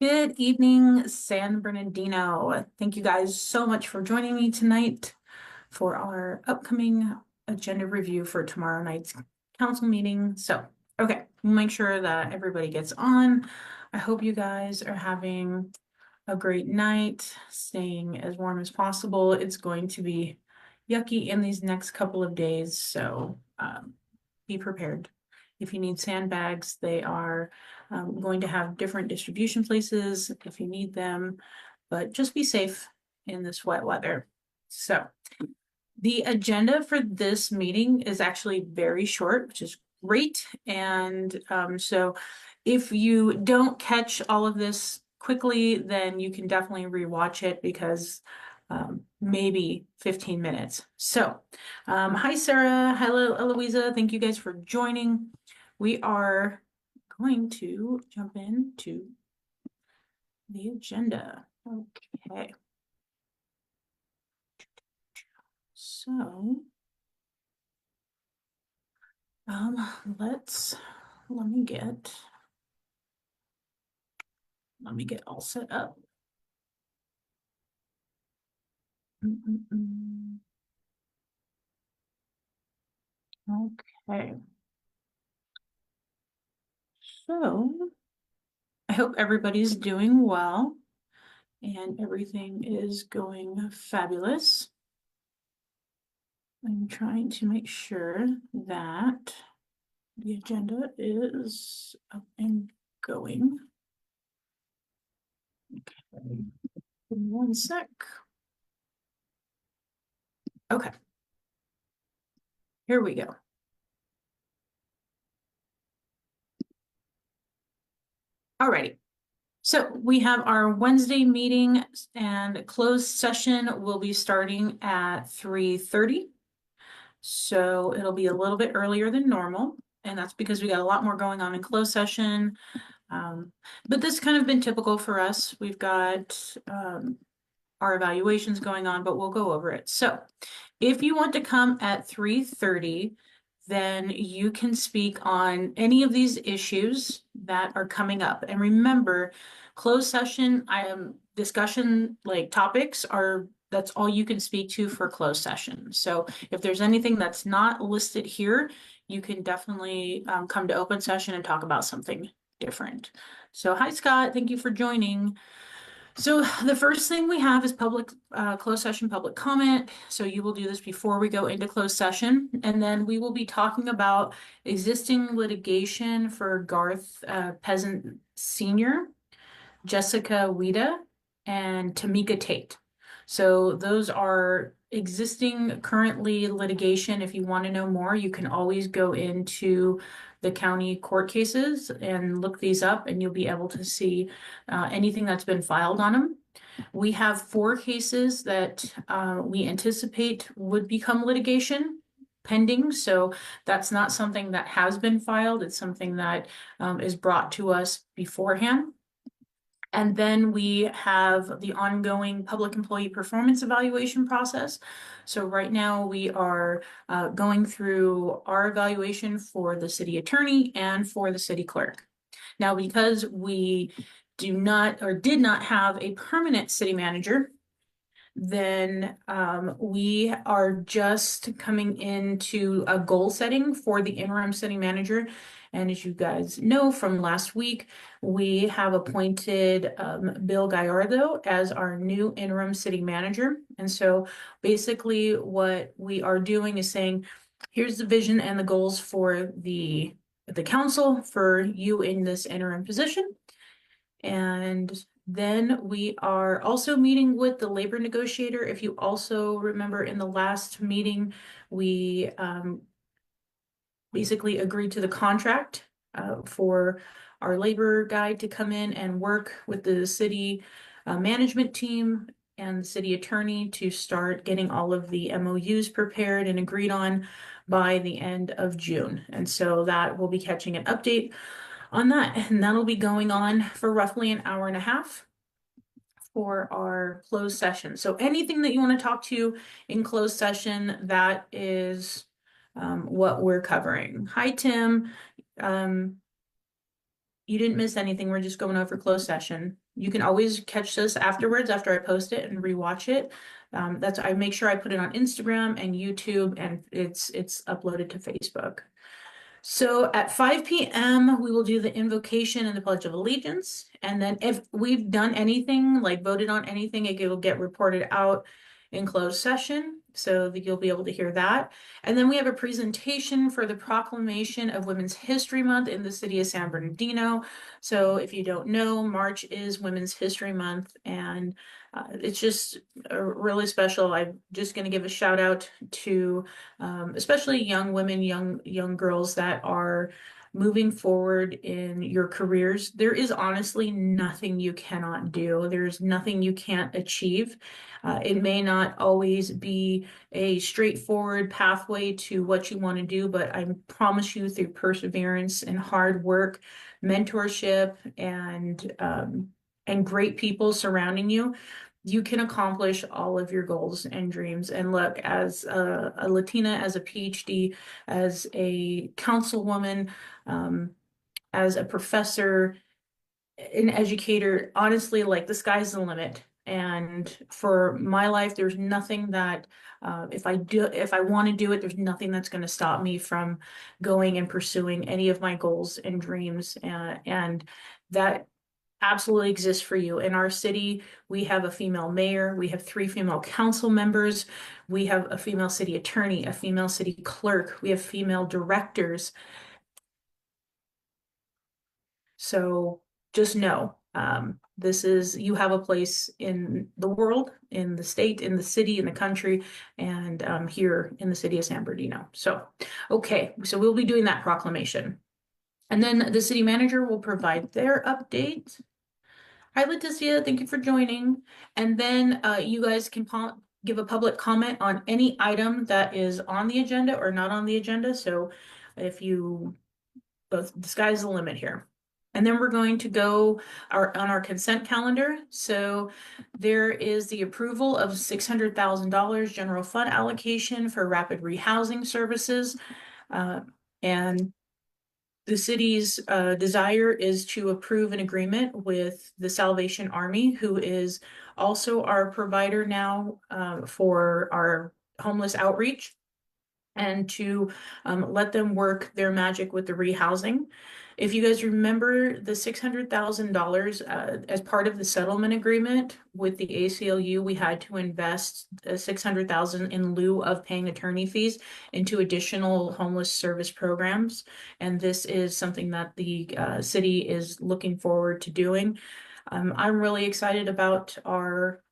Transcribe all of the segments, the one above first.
Good evening, San Bernardino. Thank you guys so much for joining me tonight for our upcoming agenda review for tomorrow night's council meeting. Okay, we'll make sure that everybody gets on. I hope you guys are having a great night, staying as warm as possible. It's going to be yucky in these next couple of days, so be prepared. If you need sandbags, they are going to have different distribution places if you need them, but just be safe in this wet weather. So the agenda for this meeting is actually very short, which is great. And so if you don't catch all of this quickly, then you can definitely rewatch it because maybe 15 minutes. So, hi, Sarah. Hello, Eloisa. Thank you guys for joining. We are going to jump into the agenda. Okay. So, let me get all set up. Okay. So I hope everybody's doing well and everything is going fabulous. I'm trying to make sure that the agenda is up and going. Okay. One sec. Okay. Here we go. Alrighty. So we have our Wednesday meeting and closed session will be starting at 3:30. So it'll be a little bit earlier than normal. And that's because we got a lot more going on in closed session. But this kind of been typical for us. We've got our evaluations going on, but we'll go over it. So if you want to come at 3:30, then you can speak on any of these issues that are coming up. And remember, closed session, discussion like topics are that's all you can speak to for closed session. So if there's anything that's not listed here, you can definitely come to open session and talk about something different. So hi, Scott. Thank you for joining. So the first thing we have is public closed session public comment. So you will do this before we go into closed session. And then we will be talking about existing litigation for Garth Peasant Sr., Jessica Wida, and Tamika Tate. So those are existing currently litigation. If you want to know more, you can always go into the county court cases and look these up and you'll be able to see anything that's been filed on them. We have 4 cases that we anticipate would become litigation pending. So that's not something that has been filed. It's something that is brought to us beforehand. And then we have the ongoing public employee performance evaluation process. So right now we are going through our evaluation for the city attorney and for the city clerk. Now, because we do not or did not have a permanent city manager, then we are just coming into a goal setting for the interim city manager. And as you guys know from last week, we have appointed Bill Gallardo as our new interim city manager. And so basically what we are doing is saying, here's the vision and the goals for the council for you in this interim position. And then we are also meeting with the labor negotiator. If you also remember in the last meeting, we basically agreed to the contract for our labor guy to come in and work with the city management team and the city attorney to start getting all of the MOUs prepared and agreed on by the end of June. And so that will be catching an update on that, and that'll be going on for roughly an hour and a half for our closed session. So anything that you want to talk to in closed session, that is what we're covering. Hi, Tim. you didn't miss anything. We're just going over closed session. You can always catch this afterwards after I post it and rewatch it. I make sure I put it on Instagram and YouTube, and it's uploaded to Facebook. So at 5 p.m., we will do the invocation and the Pledge of Allegiance. And then if we've done anything, like voted on anything, it will get reported out in closed session so that you'll be able to hear that. And then we have a presentation for the proclamation of Women's History Month in the city of San Bernardino. So if you don't know, March is Women's History Month, and it's just really special. I'm just going to give a shout out to especially young women, young girls that are moving forward in your careers. There is honestly nothing you cannot do. There's nothing you can't achieve. It may not always be a straightforward pathway to what you want to do, but I promise you, through perseverance and hard work, mentorship, and great people surrounding you, you can accomplish all of your goals and dreams. And look, as a Latina, as a PhD, as a councilwoman, as a professor, an educator, honestly, like, the sky's the limit. And for my life, there's nothing that if I want to do it, there's nothing that's going to stop me from going and pursuing any of my goals and dreams. And that absolutely exists for you. In our city, we have a female mayor, we have 3 female council members, we have a female city attorney, a female city clerk, we have female directors. So just know, you have a place in the world, in the state, in the city, in the country, and here in the city of San Bernardino. So, okay, so we'll be doing that proclamation. And then the city manager will provide their update. Hi, Leticia, thank you for joining. And then you guys can give a public comment on any item that is on the agenda or not on the agenda. So the sky's the limit here. And then we're going to go on our consent calendar. So there is the approval of $600,000 general fund allocation for rapid rehousing services. And the city's desire is to approve an agreement with the Salvation Army, who is also our provider now for our homeless outreach, and to let them work their magic with the rehousing. If you guys remember, the $600,000 as part of the settlement agreement with the ACLU, we had to invest $600,000 in lieu of paying attorney fees into additional homeless service programs. And this is something that the city is looking forward to doing. I'm really excited about our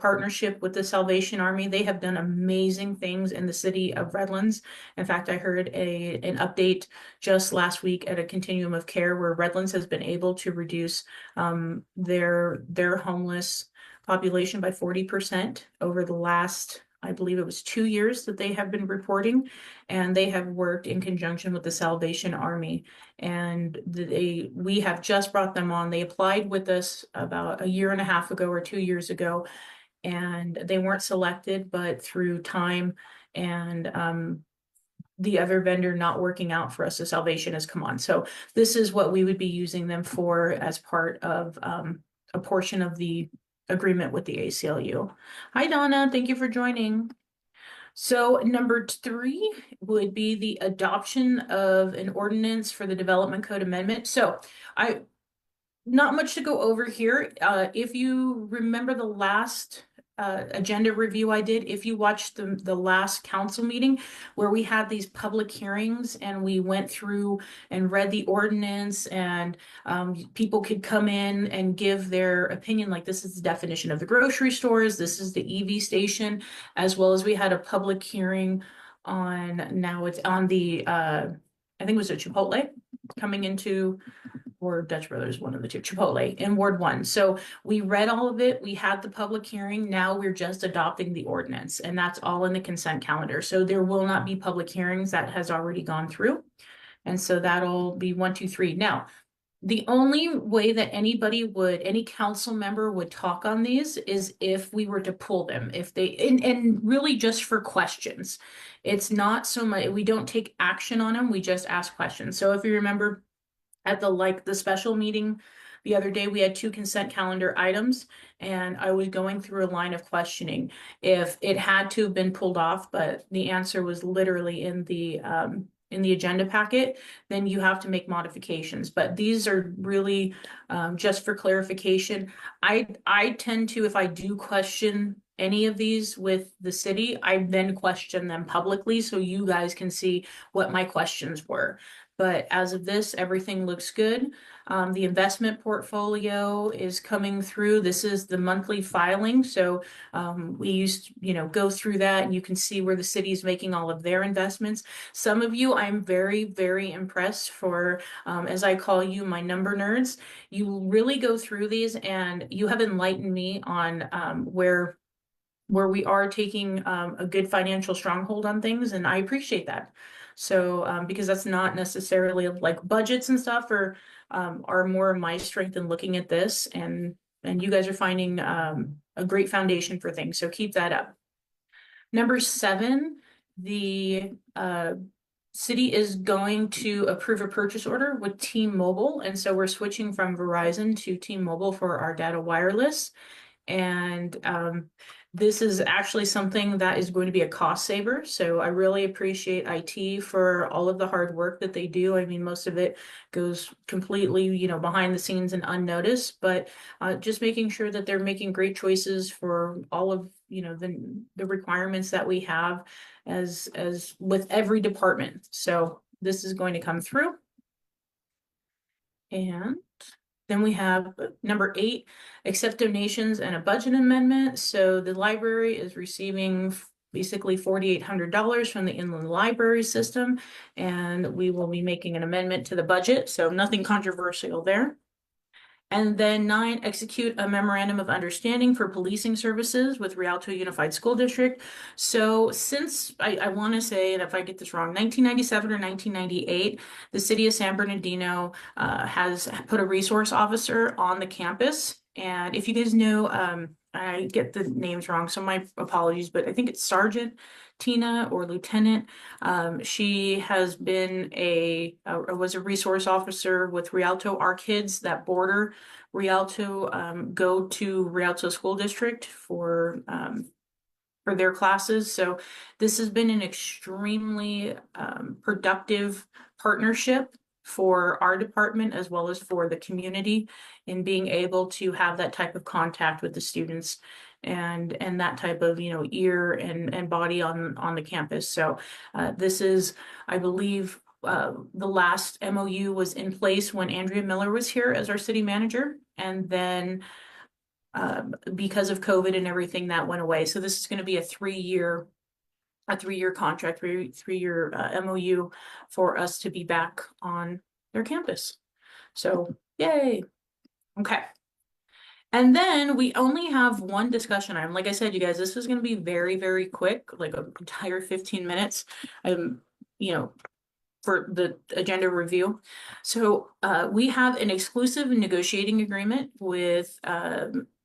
partnership with the Salvation Army. They have done amazing things in the city of Redlands. In fact, I heard an update just last week at a Continuum of Care where Redlands has been able to reduce their homeless population by 40% over the last, I believe it was 2 years that they have been reporting, and they have worked in conjunction with the Salvation Army. And we have just brought them on. They applied with us about a year and a half ago or 2 years ago, and they weren't selected, but through time and the other vendor not working out for us, the Salvation has come on. So this is what we would be using them for as part of a portion of the agreement with the ACLU. Hi, Donna. Thank you for joining. So number 3 would be the adoption of an ordinance for the Development Code Amendment. So not much to go over here. If you remember the last agenda review I did, if you watched the last council meeting where we had these public hearings and we went through and read the ordinance, and people could come in and give their opinion, like, this is the definition of the grocery stores, this is the EV station, as well as we had a public hearing now it's on the I think it was a Chipotle coming into, or Dutch Brothers, one of the two, Chipotle in Ward 1. So we read all of it. We had the public hearing. Now we're just adopting the ordinance, and that's all in the consent calendar. So there will not be public hearings. That has already gone through. And so that'll be 1, 2, 3. Now, the only way that any council member would talk on these is if we were to pull them, and really just for questions. It's not so much, we don't take action on them. We just ask questions. So if you remember, at the special meeting the other day, we had 2 consent calendar items, and I was going through a line of questioning if it had to have been pulled off, but the answer was literally in the agenda packet, then you have to make modifications. But these are really just for clarification. I tend to, if I do question any of these with the city, I then question them publicly so you guys can see what my questions were. But as of this, everything looks good. The investment portfolio is coming through. This is the monthly filing. So we used, go through that, and you can see where the city is making all of their investments. Some of you, I'm very, very impressed for, as I call you, my number nerds. You really go through these, and you have enlightened me on where we are taking a good financial stronghold on things, and I appreciate that. So because that's not necessarily like budgets and stuff are more my strength in looking at this, and you guys are finding a great foundation for things. So keep that up. Number 7, the city is going to approve a purchase order with T-Mobile, and so we're switching from Verizon to T-Mobile for our data wireless. And this is actually something that is going to be a cost saver. So I really appreciate IT for all of the hard work that they do. I mean, most of it goes completely, behind the scenes and unnoticed, but just making sure that they're making great choices for all of, the requirements that we have as with every department. So this is going to come through. And then we have number 8, accept donations and a budget amendment. So the library is receiving basically $4,800 from the Inland Library System, and we will be making an amendment to the budget. So nothing controversial there. And then 9, execute a memorandum of understanding for policing services with Rialto Unified School District. So since I want to say, and if I get this wrong, 1997 or 1998, the city of San Bernardino has put a resource officer on the campus. And if you guys know, I get the names wrong, so my apologies, but I think it's Sergeant Tina or Lieutenant. She has been was a resource officer with Rialto. Our kids that border Rialto go to Rialto School District for their classes. So this has been an extremely productive partnership for our department as well as for the community in being able to have that type of contact with the students and that type of ear and body on the campus. So this is, I believe, the last MOU was in place when Andrea Miller was here as our city manager, and then because of COVID and everything, that went away. So this is going to be a 3-year contract, 3-year MOU for us to be back on their campus. So yay. Okay. And then we only have one discussion item. Like I said, you guys, this is going to be very, very quick, like an entire 15 minutes. For the agenda review. So we have an exclusive negotiating agreement with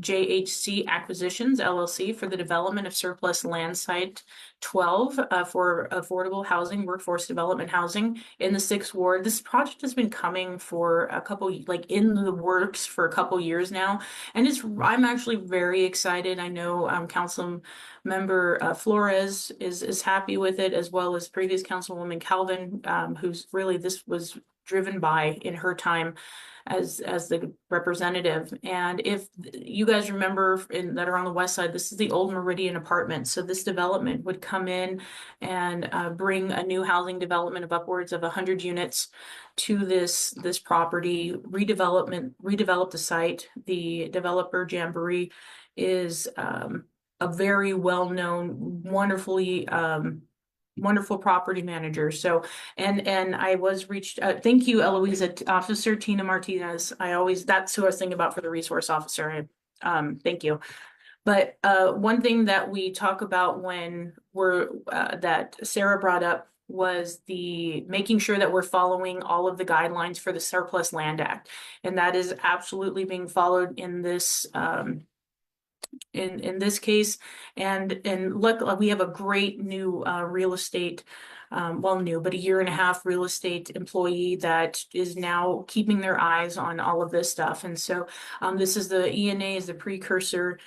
JHC Acquisitions LLC for the development of surplus land site 12 for affordable housing, workforce development housing in the 6th ward. This project has been coming for a couple, like in the works for a couple years now, and I'm actually very excited. I know Council Member Flores is happy with it, as well as previous Councilwoman Calvin, who's really, this was driven by in her time as the representative. And if you guys remember that are on the west side, this is the old Meridian Apartments. So this development would come in and bring a new housing development of upwards of 100 units to this property, redevelop the site. The developer Jamboree is a very well-known, wonderful property manager. So, and I was reached, thank you, Eloisa, Officer Tina Martinez. That's who I was thinking about for the resource officer. Thank you. But one thing that we talk about when that Sarah brought up was the making sure that we're following all of the guidelines for the Surplus Land Act. And that is absolutely being followed in this in this case, and look, we have a great new real estate well, new, but a year and a half real estate employee that is now keeping their eyes on all of this stuff. And so this is the ENA is the precursor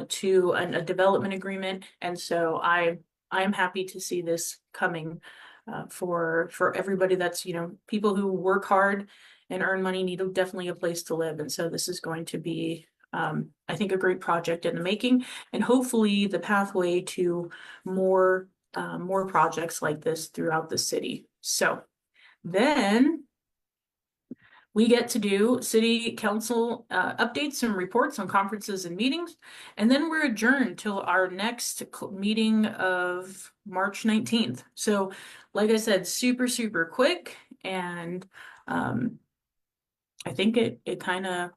to a development agreement. And so I'm happy to see this coming for everybody that's, people who work hard and earn money need definitely a place to live. And so this is going to be, I think, a great project in the making, and hopefully the pathway to more projects like this throughout the city. So then we get to do city council updates and reports on conferences and meetings. And then we're adjourned till our next meeting of March 19th. So like I said, super, super quick. And I think it kind of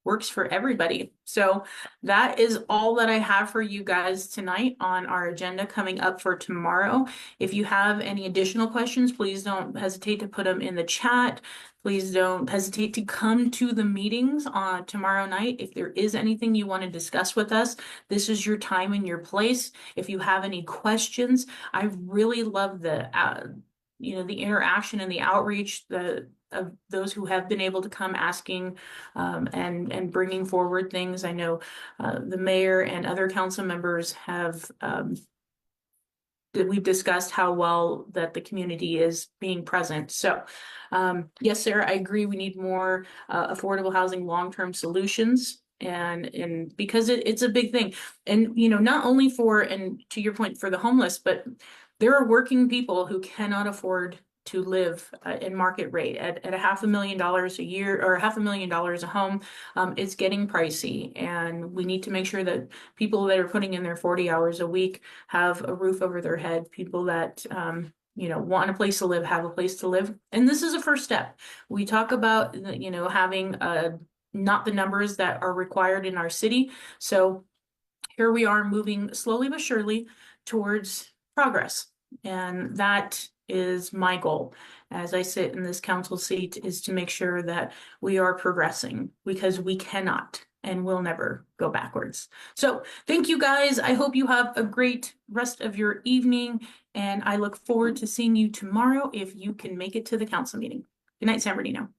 works for everybody. So that is all that I have for you guys tonight on our agenda coming up for tomorrow. If you have any additional questions, please don't hesitate to put them in the chat. Please don't hesitate to come to the meetings on tomorrow night. If there is anything you want to discuss with us, this is your time and your place. If you have any questions, I really love the the interaction and the outreach, of those who have been able to come asking and bringing forward things. I know the mayor and other council members have that we've discussed how well that the community is being present. So yes, Sarah, I agree. We need more affordable housing long-term solutions. And because it's a big thing. And, not only and to your point, for the homeless, but there are working people who cannot afford to live in market rate at $500,000 a year or $500,000 a home. It's getting pricey, and we need to make sure that people that are putting in their 40 hours a week have a roof over their head. People that want a place to live, have a place to live. And this is a first step. We talk about, having not the numbers that are required in our city. So here we are moving slowly but surely towards progress. And that is my goal as I sit in this council seat, is to make sure that we are progressing, because we cannot and will never go backwards. So thank you guys. I hope you have a great rest of your evening, and I look forward to seeing you tomorrow if you can make it to the council meeting. Good night, San Bernardino.